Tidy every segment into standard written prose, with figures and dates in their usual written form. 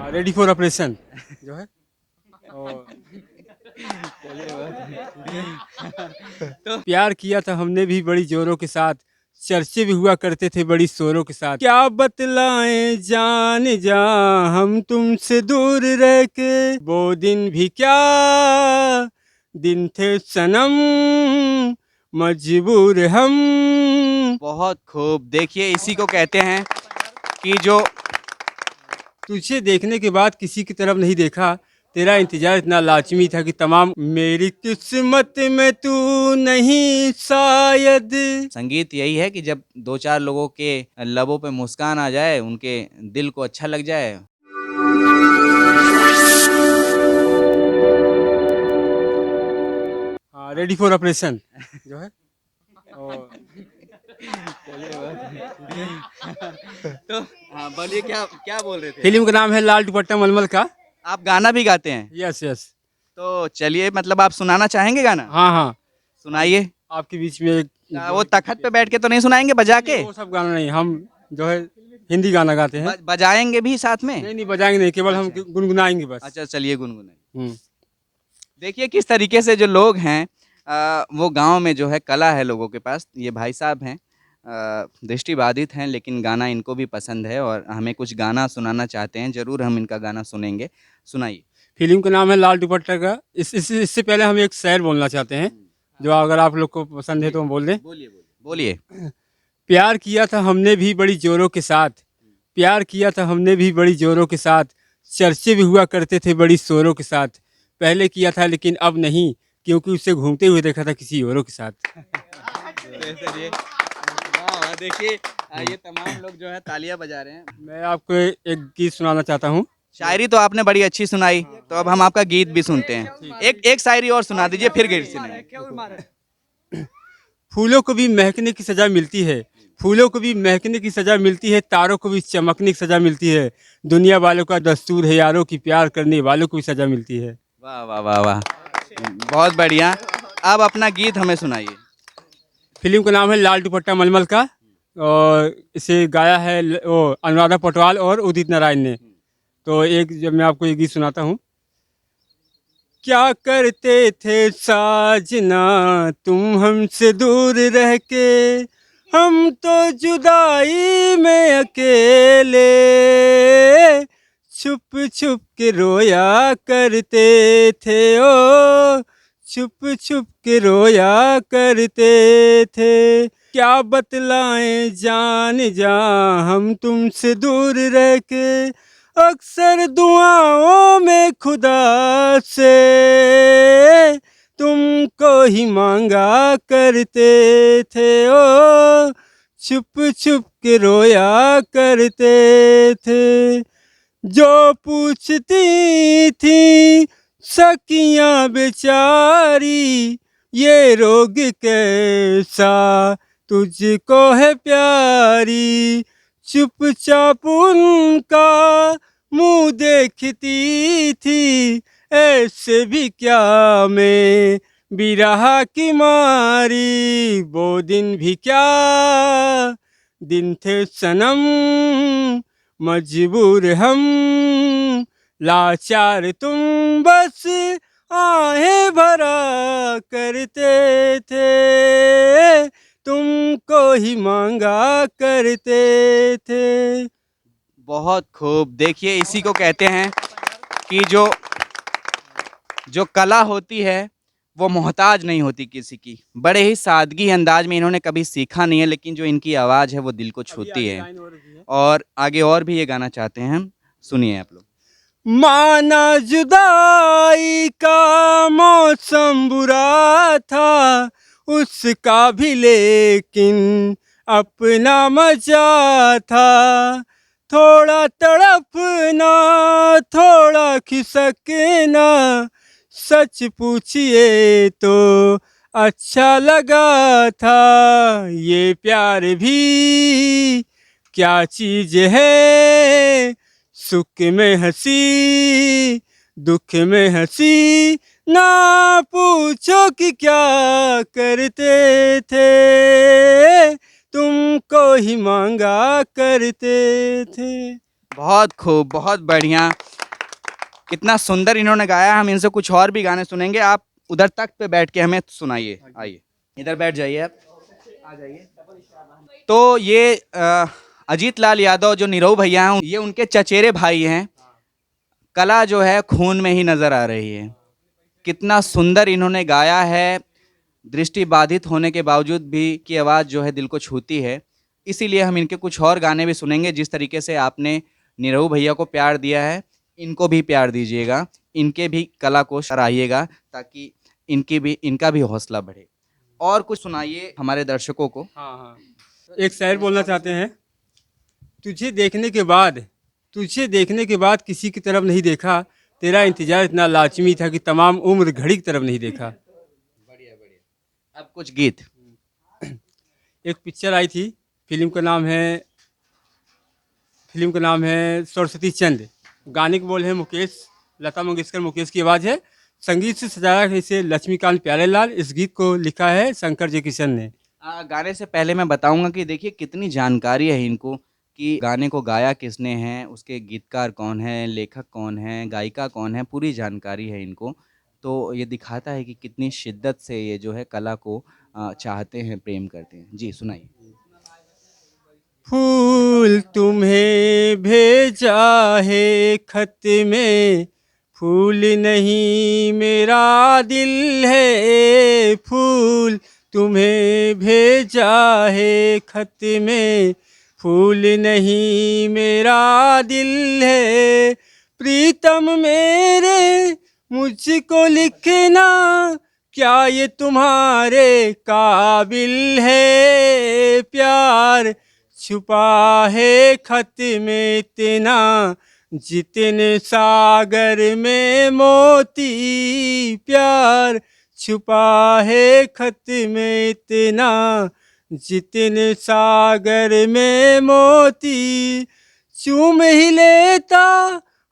Ready for operation जो है और तो प्यार किया था हमने भी बड़ी जोरों के साथ, चर्चे भी हुआ करते थे बड़ी शोरों के साथ। क्या बतलाएं जान जा हम तुमसे दूर रह के, वो दिन भी क्या दिन थे सनम, मजबूर हम। बहुत खूब। देखिए इसी को कहते हैं कि जो तुझे देखने के बाद किसी की तरफ नहीं देखा, तेरा इंतजार इतना लाजमी था कि तमाम मेरी किस्मत में तू नहीं शायद। संगीत यही है कि जब दो चार लोगों के लबों पे मुस्कान आ जाए, उनके दिल को अच्छा लग जाए। हाँ, रेडी फॉर ऑपरेशन जो है और तो हाँ, बोलिए क्या क्या बोल रहे थे? फिल्म का नाम है लाल दुपट्टा मलमल का। आप गाना भी गाते हैं? Yes yes. तो चलिए, मतलब आप सुनाना चाहेंगे गाना? हाँ हाँ। सुनाइए। आपके बीच में एक वो तखत पे बैठ के तो नहीं सुनाएंगे, बजा के? वो सब गाना नहीं, हम जो है हिंदी गाना गाते हैं। बजाएंगे भी साथ में? नहीं नहीं, बजाएंगे नहीं, केवल हम अच्छा। गुनगुनाएंगे बस। अच्छा, चलिए गुनगुनाइए। हम्म। देखिए किस तरीके से जो लोग हैं, वो गांव में जो है कला है लोगों के पास। ये भाई साहब हैं, दृष्टिबाधित हैं, लेकिन गाना इनको भी पसंद है और हमें कुछ गाना सुनाना चाहते हैं। ज़रूर हम इनका गाना सुनेंगे। सुनाइए। फिल्म का नाम है लाल दुपट्टा का। इससे पहले हम एक शेर बोलना चाहते हैं, जो अगर आप लोग को पसंद है तो हम बोल दें। बोलिए बोलिए बोलिए। प्यार किया था हमने भी बड़ी जोरों के साथ, प्यार किया था हमने भी बड़ी जोरों के साथ, चर्चे भी हुआ करते थे बड़ी शोरों के साथ। पहले किया था लेकिन अब नहीं, क्योंकि उसे घूमते हुए देखा था किसी औरों के साथ। चलिए, वाह वाह। देखिए ये तमाम लोग जो है तालियां बजा रहे हैं। मैं आपको एक गीत सुनाना चाहता हूँ। शायरी तो आपने बड़ी अच्छी सुनाई, तो अब हम आपका गीत भी सुनते हैं। एक एक शायरी और सुना दीजिए, फिर गीत सुनाएंगे। फूलों को भी महकने की सजा मिलती है, फूलों को भी महकने की सजा मिलती है, तारों को भी चमकने की सजा मिलती है। दुनिया वालों का दस्तूर है यारों की, प्यार करने वालों को भी सजा मिलती है। वाह वाह वाह वाह, बहुत बढ़िया। अब अपना गीत हमें सुनाइए। फिल्म का नाम है लाल दुपट्टा मलमल का और इसे गाया है वो अनुराधा पौडवाल और उदित नारायण ने। तो एक जब मैं आपको ये गीत सुनाता हूँ। क्या करते थे साजना तुम हमसे दूर रह के, हम तो जुदाई में अकेले, छुप छुप के रोया करते थे ओ, छुप छुप के रोया करते थे। क्या बतलाएं जान जा हम तुमसे दूर रह के, अक्सर दुआओं में खुदा से तुमको ही मांगा करते थे ओ, छुप छुप के रोया करते थे। जो पूछती थी सखियां बेचारी, ये रोग कैसा तुझको है प्यारी, चुपचाप उनका मुंह देखती थी, ऐसे भी क्या मैं बिरह की मारी। वो दिन भी क्या दिन थे सनम, मजबूर हम, लाचार तुम बस आहें भरा करते थे, तुमको ही मांगा करते थे। बहुत खूब। देखिए इसी को कहते हैं कि जो जो कला होती है वो मोहताज नहीं होती किसी की। बड़े ही सादगी अंदाज में, इन्होंने कभी सीखा नहीं है, लेकिन जो इनकी आवाज़ है वो दिल को छूती है। और आगे और भी ये गाना चाहते हैं हम। सुनिए आप लोग। माना जुदाई का मौसम बुरा था, उसका भी लेकिन अपना मजा था। थोड़ा तड़पना थोड़ा खिसकना, सच पूछिए तो अच्छा लगा था। ये प्यार भी क्या चीज है, सुख में हंसी दुख में हंसी, ना पूछो कि क्या करते थे, तुमको ही मांगा करते थे। बहुत खूब, बहुत बढ़िया। कितना सुंदर इन्होंने गाया। हम इनसे कुछ और भी गाने सुनेंगे। आप उधर तख्त पे बैठ के हमें सुनाइए। आइए इधर बैठ जाइए, आप आ जाइए। तो ये अजीत लाल यादव जो निरहु भैया हैं, ये उनके चचेरे भाई हैं। कला जो है खून में ही नजर आ रही है। कितना सुंदर इन्होंने गाया है। दृष्टि बाधित होने के बावजूद भी की आवाज़ जो है दिल को छूती है। इसीलिए हम इनके कुछ और गाने भी सुनेंगे। जिस तरीके से आपने निरहु भैया को प्यार दिया है, इनको भी प्यार दीजिएगा, इनके भी कला को सराहिएगा, ताकि इनका भी हौसला बढ़े। और कुछ सुनाइए हमारे दर्शकों को। हाँ हाँ, एक शायर बोलना चाहते हैं। तुझे देखने के बाद तुझे देखने के बाद किसी की तरफ नहीं देखा, तेरा इंतजार इतना लाजमी था कि तमाम उम्र घड़ी की तरफ नहीं देखा। बढ़िया बढ़िया। अब कुछ गीत। एक पिक्चर आई थी, फिल्म का नाम है सरस्वती चंद। गाने के बोल है मुकेश, लता मंगेशकर मुकेश की आवाज़ है। संगीत से सजाया है इसे लक्ष्मीकांत प्यारेलाल। इस गीत को लिखा है शंकर जय किशन ने। गाने से पहले मैं बताऊंगा कि देखिए कितनी जानकारी है इनको, कि गाने को गाया किसने है, उसके गीतकार कौन है, लेखक कौन है, गायिका कौन है, पूरी जानकारी है इनको। तो ये दिखाता है कि कितनी शिद्दत से ये जो है कला को चाहते हैं, प्रेम करते हैं। जी सुनाइए। फूल तुम्हें भेजा है खत में, फूल नहीं मेरा दिल है। फूल तुम्हें भेजा है खत में, फूल नहीं मेरा दिल है। प्रीतम मेरे मुझको लिखना, क्या ये तुम्हारे काबिल है। प्यार छुपा है खत में इतना, जितने सागर में मोती। प्यार छुपा है खत में इतना, जितने सागर में मोती। चूम ही लेता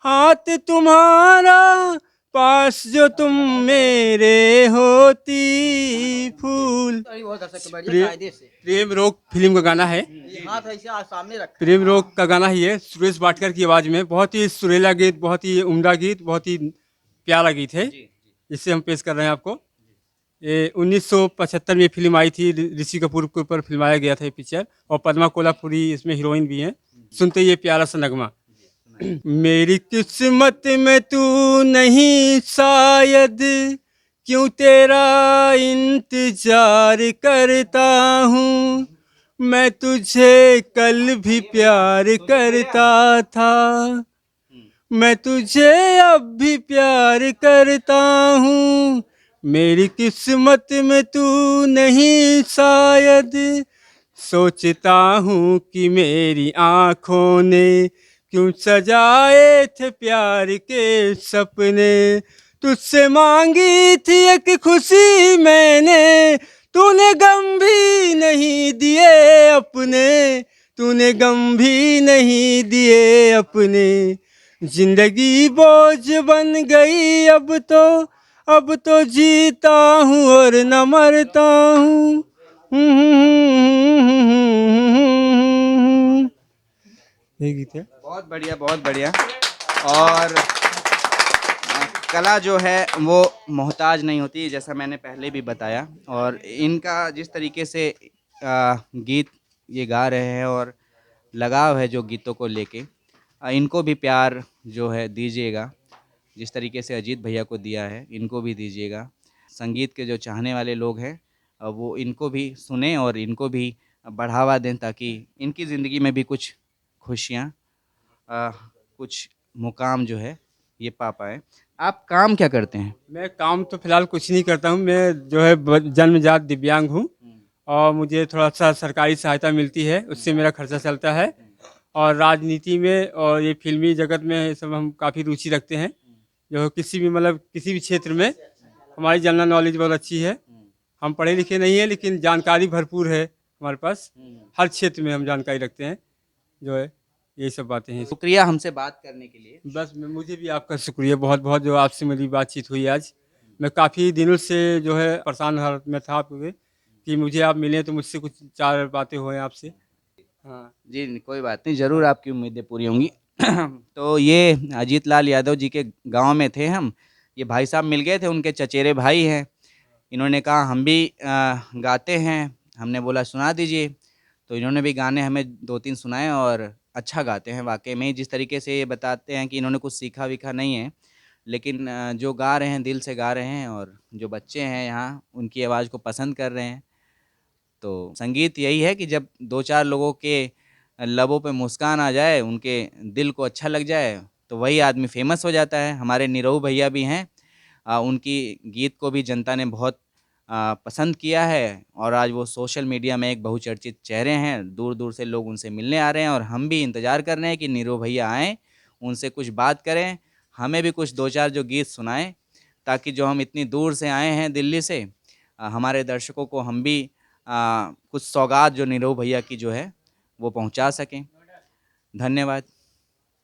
हाथ तुम्हारा, पास जो तुम मेरे होती। फूल प्रेम रोग फिल्म का गाना है। प्रेम रोग का गाना ही है, सुरेश वाडकर की आवाज़ में। बहुत ही सुरीला गीत, बहुत ही उम्दा गीत, बहुत ही प्यारा गीत है, जिसे हम पेश कर रहे हैं आपको। ये 1975 में फिल्म आई थी, ऋषि कपूर के ऊपर फिल्माया गया था ये पिक्चर, और पद्मा कोल्हापुरी इसमें हीरोइन भी हैं। सुनते ये प्यारा सा नगमा। मेरी किस्मत में तू नहीं शायद, क्यों तेरा इंतजार करता हूँ। मैं तुझे कल भी प्यार करता था, मैं तुझे अब भी प्यार करता हूँ। मेरी किस्मत में तू नहीं शायद, सोचता हूँ कि मेरी आँखों ने क्यों सजाए थे प्यार के सपने। तुझसे मांगी थी एक खुशी मैंने, तूने गम भी नहीं दिए अपने, तूने गम भी नहीं दिए अपने। जिंदगी बोझ बन गई अब तो जीता हूँ और न मरता हूँ। ये गीत है। बहुत बढ़िया, बहुत बढ़िया। और कला जो है वो मोहताज नहीं होती, जैसा मैंने पहले भी बताया। और इनका जिस तरीके से गीत ये गा रहे हैं, और लगाव है जो गीतों को लेके, इनको भी प्यार जो है दीजिएगा। जिस तरीके से अजीत भैया को दिया है, इनको भी दीजिएगा। संगीत के जो चाहने वाले लोग हैं वो इनको भी सुने और इनको भी बढ़ावा दें, ताकि इनकी ज़िंदगी में भी कुछ खुशियाँ, कुछ मुकाम जो है ये पा पाए। आप काम क्या करते हैं? मैं काम तो फिलहाल कुछ नहीं करता हूँ। मैं जो है जन्मजात दिव्यांग हूँ, और मुझे थोड़ा सा सरकारी सहायता मिलती है, उससे मेरा खर्चा चलता है। और राजनीति में और ये फिल्मी जगत में ये सब हम काफ़ी रुचि रखते हैं। जो किसी भी किसी भी क्षेत्र में हमारी जनरल नॉलेज बहुत अच्छी है। हम पढ़े लिखे नहीं हैं, लेकिन जानकारी भरपूर है हमारे पास। हर क्षेत्र में हम जानकारी रखते हैं, जो है यही सब बातें हैं। शुक्रिया हमसे बात करने के लिए। बस मुझे भी आपका शुक्रिया बहुत बहुत, जो आपसे मेरी बातचीत हुई आज। मैं काफ़ी दिनों से जो है परेशान हालत में था आपके, कि मुझे आप मिले तो मुझसे कुछ चार बातें हुए आपसे। हाँ जी कोई बात नहीं, ज़रूर आपकी उम्मीदें पूरी होंगी। तो ये अजीत लाल यादव जी के गांव में थे हम। ये भाई साहब मिल गए थे, उनके चचेरे भाई हैं। इन्होंने कहा हम भी गाते हैं। हमने बोला सुना दीजिए। तो इन्होंने भी गाने हमें 2-3 सुनाए और अच्छा गाते हैं वाक़ई में। जिस तरीके से ये बताते हैं कि इन्होंने कुछ सीखा-वीखा नहीं है, लेकिन जो गा रहे हैं दिल से गा रहे हैं और जो बच्चे हैं यहाँ उनकी आवाज़ को पसंद कर रहे हैं। तो संगीत यही है कि जब 2-4 लोगों के लबों पे मुस्कान आ जाए, उनके दिल को अच्छा लग जाए, तो वही आदमी फ़ेमस हो जाता है। हमारे निरहु भैया भी हैं। उनकी गीत को भी जनता ने बहुत पसंद किया है और आज वो सोशल मीडिया में एक बहुचर्चित चेहरे हैं। दूर-दूर से लोग उनसे मिलने आ रहे हैं और हम भी इंतज़ार कर रहे हैं कि निरहु भैया आएँ, उनसे कुछ बात करें, हमें भी कुछ 2-4 जो गीत सुनाएँ, ताकि जो हम इतनी दूर से आए हैं दिल्ली से, हमारे दर्शकों को हम भी कुछ सौगात जो निरहु भैया की जो है, वो पहुँचा सकें। धन्यवाद।